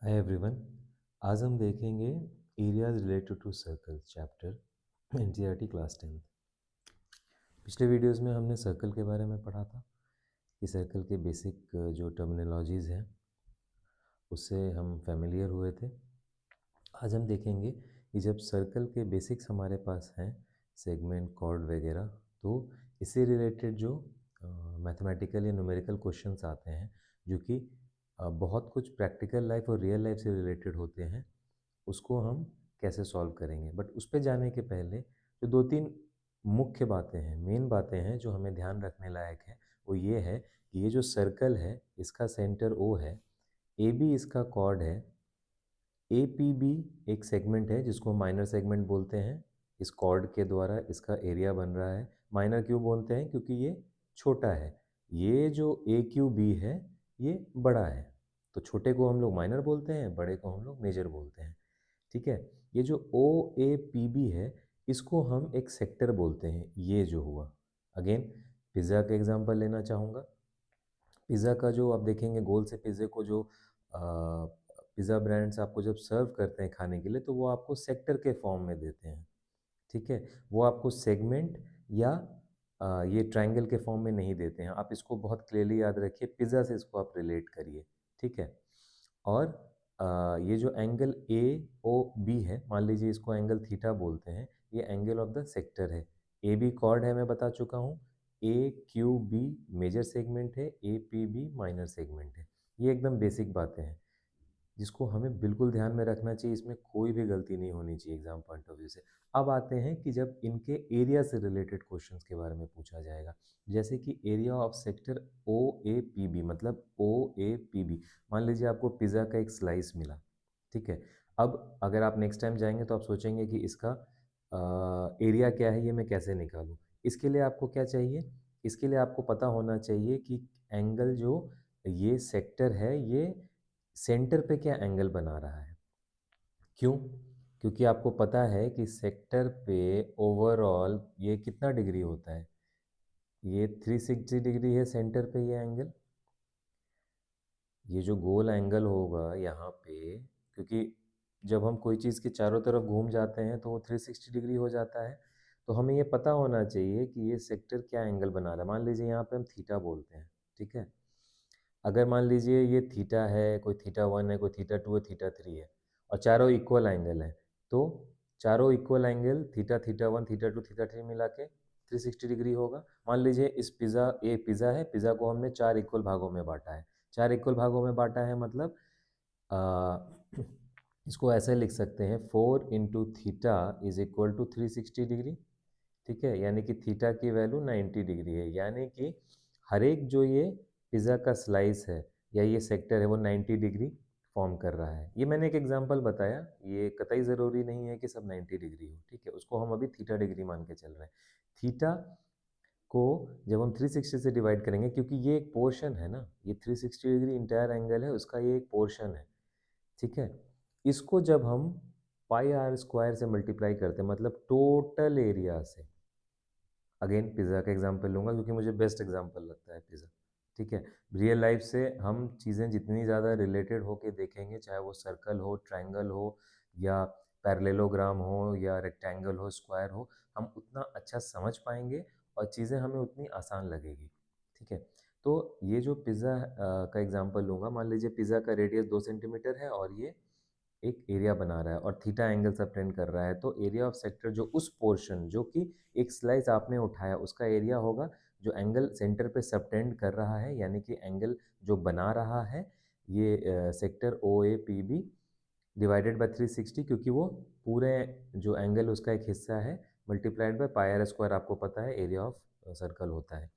Hi everyone. आज हम देखेंगे areas related to circle chapter NCERT class 10। पिछले वीडियोस में हमने सर्कल के बारे में पढ़ा था कि सर्कल के बेसिक जो टर्मिनोलॉजीज़ हैं उससे हम फेमिलियर हुए थे। आज हम देखेंगे कि जब सर्कल के बेसिक्स हमारे पास हैं, सेगमेंट, कॉर्ड वगैरह, तो इससे रिलेटेड जो मैथमेटिकल या न्यूमेरिकल क्वेश्चंस आते हैं जो कि बहुत कुछ प्रैक्टिकल लाइफ और रियल लाइफ से रिलेटेड होते हैं, उसको हम कैसे सॉल्व करेंगे। बट उस पे जाने के पहले जो दो तीन मुख्य बातें हैं, मेन बातें हैं जो हमें ध्यान रखने लायक है, वो ये है कि ये जो सर्कल है इसका सेंटर ओ है, ए बी इसका कॉर्ड है, ए पी बी एक सेगमेंट है जिसको माइनर सेगमेंट बोलते हैं। इस कॉर्ड के द्वारा इसका एरिया बन रहा है। माइनर क्यों बोलते हैं? क्योंकि ये छोटा है। ये जो ए क्यू बी है ये बड़ा है, तो छोटे को हम लोग माइनर बोलते हैं, बड़े को हम लोग मेजर बोलते हैं। ठीक है। ये जो ओ ए पी बी है इसको हम एक सेक्टर बोलते हैं। ये जो हुआ, अगेन पिज़्ज़ा का एग्जांपल लेना चाहूँगा। पिज़्ज़ा का जो आप देखेंगे, गोल से पिज़्ज़े को जो पिज़्ज़ा ब्रांड्स आपको जब सर्व करते हैं खाने के लिए, तो वो आपको सेक्टर के फॉर्म में देते हैं। ठीक है। वो आपको सेगमेंट या ये ट्रायंगल के फॉर्म में नहीं देते हैं। आप इसको बहुत क्लियरली याद रखिए, पिज़्ज़ा से इसको आप रिलेट करिए। ठीक है। और ये जो एंगल ए ओ बी है, मान लीजिए इसको एंगल थीटा बोलते हैं, ये एंगल ऑफ द सेक्टर है। ए बी कॉर्ड है, मैं बता चुका हूँ। A Q B major segment है, A P B minor segment है। ये एकदम बेसिक बातें हैं जिसको हमें बिल्कुल ध्यान में रखना चाहिए। इसमें कोई भी गलती नहीं होनी चाहिए एग्जाम पॉइंट ऑफ व्यू से। अब आते हैं कि जब इनके एरिया से रिलेटेड क्वेश्चंस के बारे में पूछा जाएगा, जैसे कि area of sector O A P B, मतलब ओ ए पी बी। मान लीजिए आपको पिज़्ज़ा का एक स्लाइस मिला। ठीक है। अब अगर आप नेक्स्ट टाइम जाएंगे तो आप सोचेंगे कि इसका एरिया क्या है, ये मैं कैसे निकालूं। इसके लिए आपको क्या चाहिए? इसके लिए आपको पता होना चाहिए कि एंगल जो ये सेक्टर है ये सेंटर पे क्या एंगल बना रहा है। क्यों? क्योंकि आपको पता है कि सेक्टर पे ओवरऑल ये कितना डिग्री होता है। ये 360 डिग्री है सेंटर पे ये एंगल। ये जो गोल एंगल होगा यहाँ पे, क्योंकि जब हम कोई चीज़ के चारों तरफ घूम जाते हैं तो वो 360 डिग्री हो जाता है। तो हमें ये पता होना चाहिए कि ये सेक्टर क्या एंगल बना रहा है। मान लीजिए यहाँ पे हम थीटा बोलते हैं। ठीक है। अगर मान लीजिए ये थीटा है, कोई थीटा वन है, कोई थीटा टू है, थीटा थ्री है, और चारों इक्वल एंगल है, तो चारों equal angle theta theta one theta two theta three मिला के 360 डिग्री होगा। मान लीजिए इस पिज़्ज़ा, ये पिज़्ज़ा है, पिज़्ज़ा को हमने चार इक्वल भागों में बांटा है। चार इक्वल भागों में बांटा है मतलब आ, इसको ऐसे लिख सकते हैं, 4 × theta is equal to 360 degree. ठीक है। यानी कि थीटा की वैल्यू 90 डिग्री है, यानी कि हर एक जो ये पिज़्ज़ा का स्लाइस है या ये सेक्टर है वो 90 डिग्री फॉर्म कर रहा है। ये मैंने एक एग्जांपल बताया, ये कतई ज़रूरी नहीं है कि सब 90 डिग्री हो। ठीक है। उसको हम अभी थीटा डिग्री मान के चल रहे हैं। थीटा को जब हम 360 से डिवाइड करेंगे, क्योंकि ये एक पोर्शन है ना, ये 360 डिग्री इंटायर एंगल है, उसका ये एक पोर्शन है। ठीक है। इसको जब हम पाई आर स्क्वायर से मल्टीप्लाई करते हैं, मतलब टोटल एरिया से, अगेन पिज़्ज़ा का एग्जांपल लूँगा क्योंकि मुझे बेस्ट एग्जांपल लगता है पिज़्ज़ा। ठीक है। रियल लाइफ से हम चीज़ें जितनी ज़्यादा रिलेटेड होके देखेंगे, चाहे वो सर्कल हो, ट्रायंगल हो, या पैरेललोग्राम हो, या रेक्टेंगल हो, स्क्वायर हो, हम उतना अच्छा समझ पाएंगे और चीज़ें हमें उतनी आसान लगेगी। ठीक है। तो ये जो पिज़्ज़ा का एग्जांपल लूँगा, मान लीजिए पिज़्ज़ा का रेडियस 2 सेंटीमीटर है और ये एक एरिया बना रहा है और थीटा एंगल सबटेंड कर रहा है, तो एरिया ऑफ सेक्टर जो उस पोर्शन जो कि एक स्लाइस आपने उठाया उसका एरिया होगा जो एंगल सेंटर पे सबटेंड कर रहा है, यानी कि एंगल जो बना रहा है ये sector O A P B divided by 360, क्योंकि वो पूरे जो एंगल उसका एक हिस्सा है, multiplied by pi r square, आपको पता है एरिया ऑफ सर्कल होता है।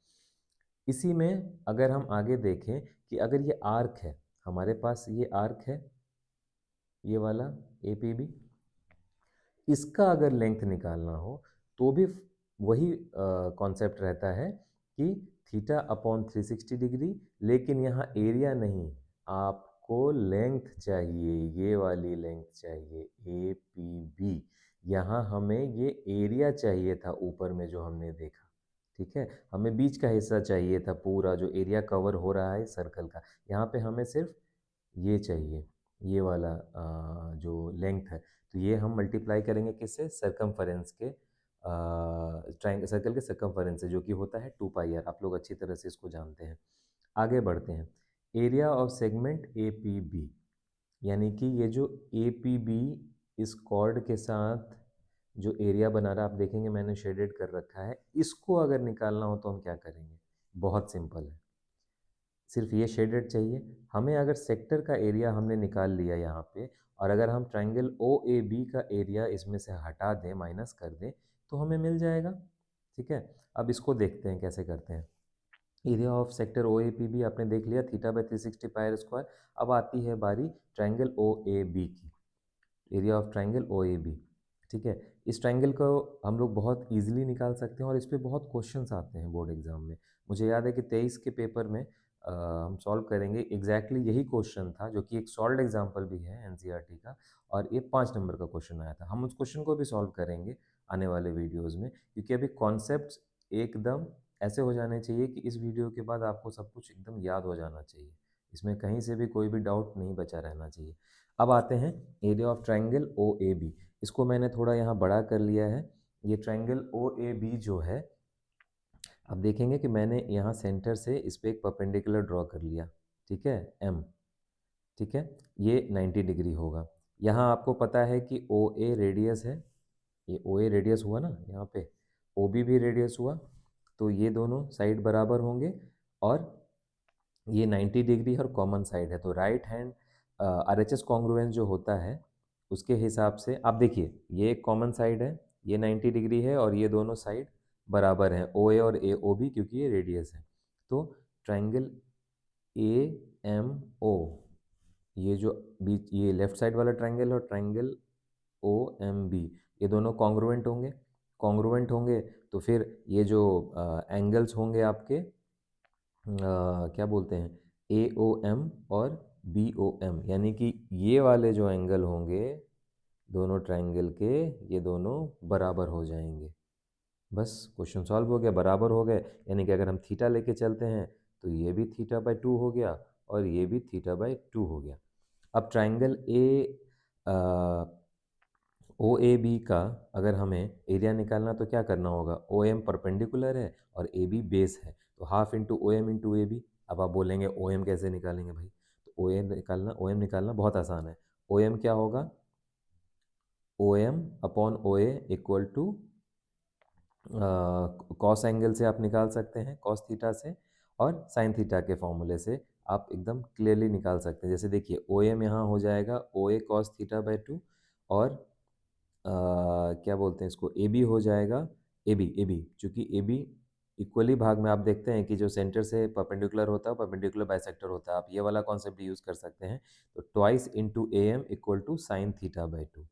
इसी में अगर हम आगे देखें कि अगर ये आर्क है, हमारे पास ये आर्क है, ये वाला ए पी बी, इसका अगर लेंथ निकालना हो तो भी वही कॉन्सेप्ट रहता है कि थीटा अपॉन 360 डिग्री, लेकिन यहाँ एरिया नहीं, आपको लेंथ चाहिए, ये वाली लेंथ चाहिए ए पी बी। यहाँ हमें ये एरिया चाहिए था ऊपर में जो हमने देखा। ठीक है। हमें बीच का हिस्सा चाहिए था, पूरा जो एरिया कवर हो रहा है सर्कल का। यहाँ पे हमें सिर्फ ये चाहिए, ये वाला जो लेंथ है, तो ये हम मल्टीप्लाई करेंगे किससे, सर्कमफरेंस के ट्राइंगल सर्कल के सर्कमफरेंस से, जो कि होता है 2 पाई आर। आप लोग अच्छी तरह से इसको जानते हैं। आगे बढ़ते हैं। Area of segment A P B, यानी कि ये जो ए पी बी इस कॉर्ड के साथ जो एरिया बना रहा है, आप देखेंगे मैंने शेडेड कर रखा है, इसको अगर निकालना हो तो हम क्या करेंगे, बहुत सिंपल है, सिर्फ ये शेडेड चाहिए हमें। अगर सेक्टर का एरिया हमने निकाल लिया यहाँ पे, और अगर हम ट्राइंगल ओ ए बी का एरिया इसमें से हटा दें, माइनस कर दें, तो हमें मिल जाएगा। ठीक है, अब इसको देखते हैं कैसे करते हैं। Area of sector O A P B आपने देख लिया, theta by 360 pi r square. अब आती है बारी ट्राइंगल ओ ए बी की, area of triangle O A B. ठीक है, इस ट्राइंगल को हम लोग बहुत इजीली निकाल सकते हैं, और इस पे बहुत क्वेश्चंस आते हैं बोर्ड एग्जाम में। मुझे याद है कि 23 के पेपर में हम सॉल्व करेंगे, एग्जैक्टली यही क्वेश्चन था, जो कि एक सॉल्व एग्जाम्पल भी है एनसीईआरटी का, और ये 5 नंबर का क्वेश्चन आया था। हम उस क्वेश्चन को भी सॉल्व करेंगे आने वाले वीडियोज़ में, क्योंकि अभी कॉन्सेप्ट एकदम ऐसे हो जाने चाहिए कि इस वीडियो के बाद आपको सब कुछ एकदम याद हो जाना चाहिए, इसमें कहीं से भी कोई भी डाउट नहीं बचा रहना चाहिए। अब आते हैं area of triangle O A B, इसको मैंने थोड़ा यहाँ बड़ा कर लिया है। ये ट्राइंगल ओ ए बी जो है, अब देखेंगे कि मैंने यहाँ सेंटर से इस पर एक परपेंडिकुलर ड्रॉ कर लिया, ठीक है, एम। ठीक है, ये 90 डिग्री होगा। यहाँ आपको पता है कि ओ ए रेडियस है, ये ओ ए रेडियस हुआ ना यहाँ पे, ओ बी भी रेडियस हुआ, तो ये दोनों साइड बराबर होंगे, और ये 90 डिग्री और कॉमन साइड है, तो right hand R H S congruence जो होता है उसके हिसाब से आप देखिए, ये एक कॉमन साइड है, ये 90 डिग्री है, और ये दोनों साइड बराबर हैं, ओ ए और ए ओ बी, क्योंकि ये रेडियस है। तो ट्राइंगल ए एम ओ, ये जो बीच ये लेफ्ट साइड वाला ट्राइंगल और ट्राइंगल ओ एम बी, ये दोनों कॉन्ग्रुएंट होंगे। कॉन्ग्रुएंट होंगे तो फिर ये जो एंगल्स होंगे आपके क्या बोलते हैं, ए ओ एम और बी ओ एम, यानी कि ये वाले जो एंगल होंगे दोनों ट्रायंगल के, ये दोनों बराबर हो जाएंगे। बस क्वेश्चन सॉल्व हो गया, बराबर हो गए, यानी कि अगर हम थीटा लेके चलते हैं तो ये भी थीटा बाई 2 हो गया, और ये भी थीटा बाई 2 हो गया। अब triangle A O A B का अगर हमें एरिया निकालना तो क्या करना होगा, ओ एम परपेंडिकुलर है और ए बी बेस है, तो half into O M into A B. अब आप बोलेंगे ओ एम कैसे निकालेंगे भाई, तो ओ एम निकालना बहुत आसान है। ओ एम क्या होगा, O M upon O A equal to cos angle से आप निकाल सकते हैं, कॉस थीटा से, और साइन थीटा के फॉर्मूले से आप एकदम क्लियरली निकाल सकते हैं। जैसे देखिए, ओ एम यहाँ हो जाएगा ओ ए कॉस थीटा बाई 2, और क्या बोलते हैं इसको, ए बी हो जाएगा ए बी, चूँकि ए बी इक्वली भाग में आप देखते हैं कि जो सेंटर से परपेंडिकुलर होता है परपेंडिकुलर बाइसेक्टर होता है, आप ये वाला कॉन्सेप्ट यूज़ कर सकते हैं। तो twice into A M equal to sine theta by 2।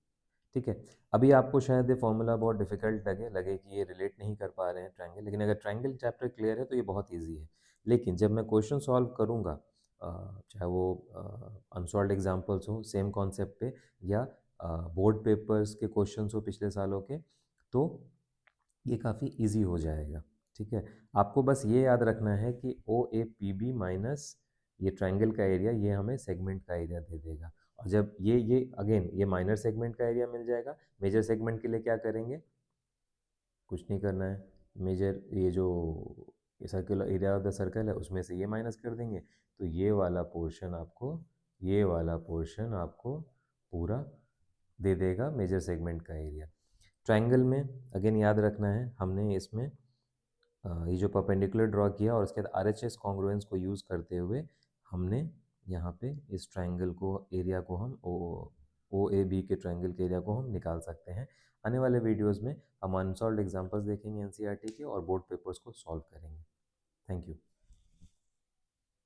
ठीक है, अभी आपको शायद ये फॉर्मूला बहुत डिफिकल्ट लगे कि ये रिलेट नहीं कर पा रहे हैं ट्रायंगल, लेकिन अगर ट्रायंगल चैप्टर क्लियर है तो ये बहुत इजी है। लेकिन जब मैं क्वेश्चन सॉल्व करूँगा, चाहे वो अनसॉल्व्ड एग्जांपल्स हो सेम कॉन्सेप्ट पे, या बोर्ड पेपर्स के क्वेश्चंस हो पिछले सालों के, तो ये काफ़ी इजी हो जाएगा। ठीक है, आपको बस ये याद रखना है कि ओ ए पी बी माइनस ये ट्रायंगल का एरिया, ये हमें सेगमेंट का एरिया दे देगा। और जब ये अगेन ये माइनर सेगमेंट का एरिया मिल जाएगा, मेजर सेगमेंट के लिए क्या करेंगे, कुछ नहीं करना है, मेजर ये जो ये circular area of the circle है उसमें से ये माइनस कर देंगे, तो ये वाला पोर्शन आपको पूरा दे देगा मेजर सेगमेंट का एरिया। ट्रायंगल में अगेन याद रखना है, हमने इसमें ये जो परपेंडिकुलर ड्रॉ किया, और उसके बाद आर एच एस कॉन्ग्रुएंस को यूज़ करते हुए हमने यहाँ पे इस ट्रायंगल को एरिया को हम ओ ए बी के ट्रायंगल के एरिया को हम निकाल सकते हैं। आने वाले वीडियोज़ में हम अनसॉल्व्ड एग्जाम्पल्स देखेंगे एनसीईआरटी के, और बोर्ड पेपर्स को सॉल्व करेंगे। Thank you.